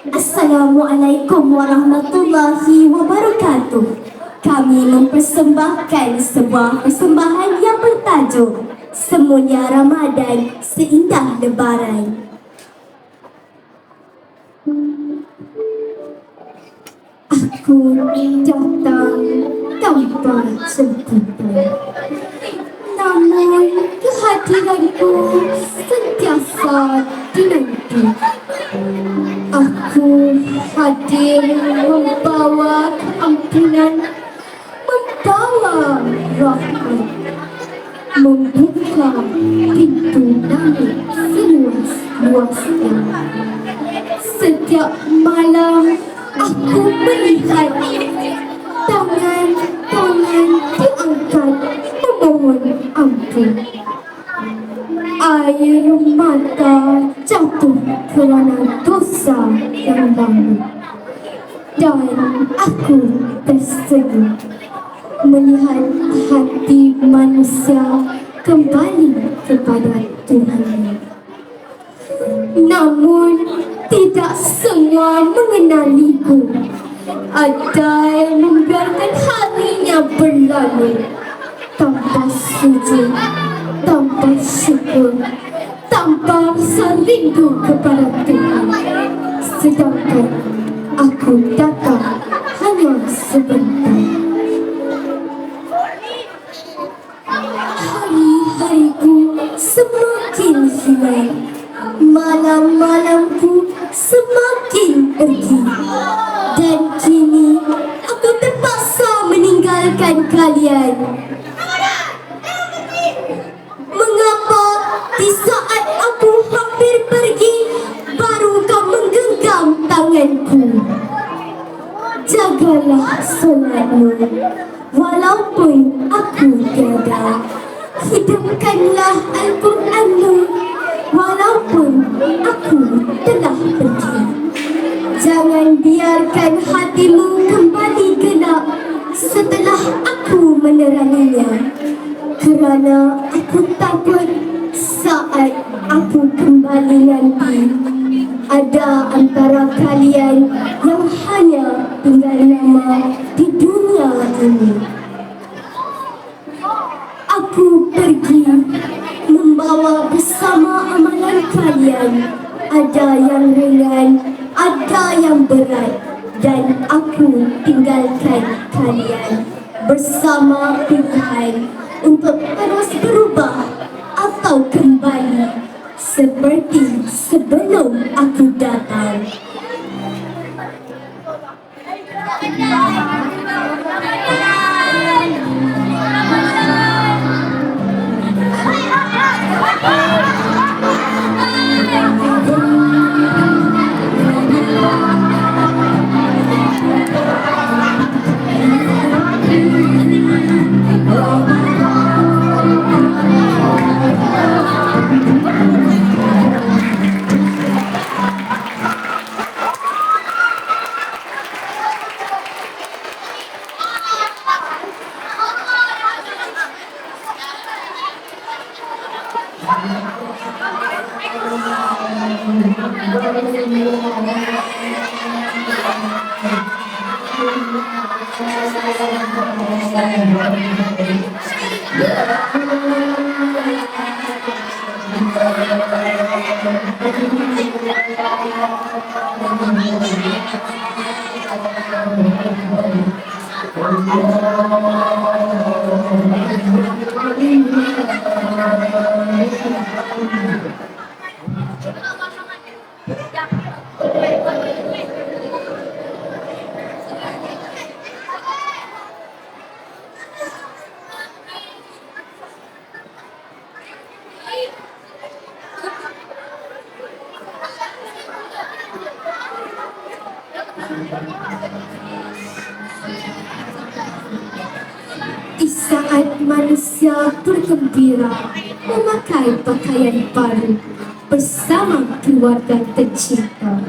Assalamualaikum warahmatullahi wabarakatuh. Kami mempersembahkan sebuah persembahan yang bertajuk Semuanya Ramadan Seindah Lebaran. Aku datang tanpa jemputan, namun kehadiranku sentiasa dinanti. Aku hadir membawa keampunan, membawa rahmat, membuka pintu langit seluas-luasnya. Setiap malam aku melihat tangan-tangan diangkat memohon ampun. Air mata jatuh kerana dosa yang lalu, dan aku tersenyum melihat hati manusia kembali kepada Tuhan. Namun tidak semua mengenaliku. Ada yang membiarkan harinya berlalu tanpa sujud, tanpa syukur, tanpa rasa rindu kepada Tuhan. Sedangkan aku datang hanya sebentar. Hari-hariku semakin hilang, malam-malamku semakin pergi, dan kini aku terpaksa meninggalkan kalian. Mengapa di saat aku hampir pergi, baru kau menggenggam tanganku? Jagalah solatmu, walaupun aku tiada. Hidupkanlah Al-Quranmu, walaupun aku telah pergi. Jangan biarkan hatimu kembali gelap setelah aku meneranginya, kerana aku takut saat aku kembali nanti ada antara kalian yang hanya tinggal lama di dunia ini. Aku pergi membawa bersama amalan kalian. Ada yang ringan, ada yang berat, dan aku tinggalkan kalian bersama pilihan untuk terus berubah atau kembali seperti sebelum aku datang. saat manusia bergembira memakai pakaian baru bersama keluarga tercinta.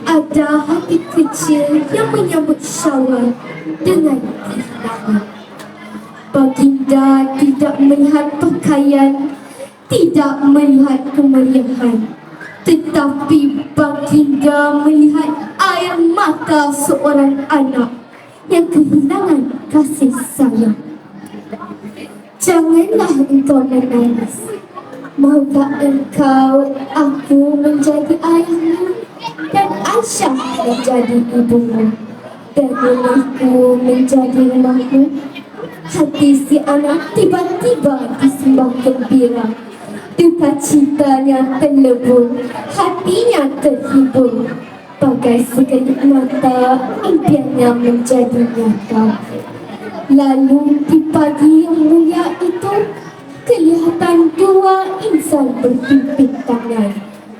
Ada hati kecil yang menyambut Syawal dengan kehilangan. Baginda tidak melihat pakaian, tidak melihat kemeriahan, tetapi baginda melihat air mata seorang anak yang kehilangan kasih sayang. Janganlah engkau menangis. Maukah engkau aku menjadi ayahmu dan Aisyah menjadi ibumu dan rumahku menjadi rumahmu? Hati si anak tiba-tiba disembah gembira. Duka citanya terlebur, hatinya terhibur. Bagai sekelip mata, impiannya menjadi nyata. Lalu di pagi yang mulia itu, kelihatan dua insan berhimpit tangan.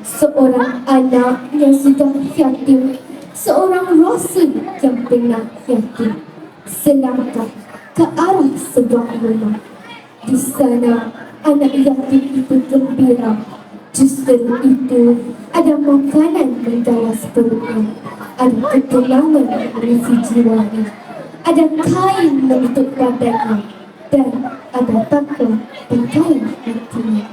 Seorang anak yang sudah yatim, seorang rasul yang pernah yatim. Selangkah ke arah sebuah rumah. Di sana, anak yatim itu gembira. Justru itu, ada makanan menggalas perutnya, ada ketenangan mengisi jiwanya, ada kain menutup badannya, dan ada takwa pakaian hatinya.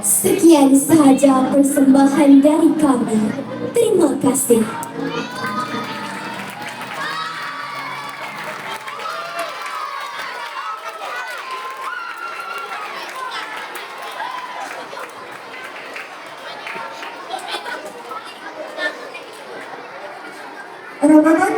Sekian sahaja persembahan dari kami. Terima kasih. Ramadan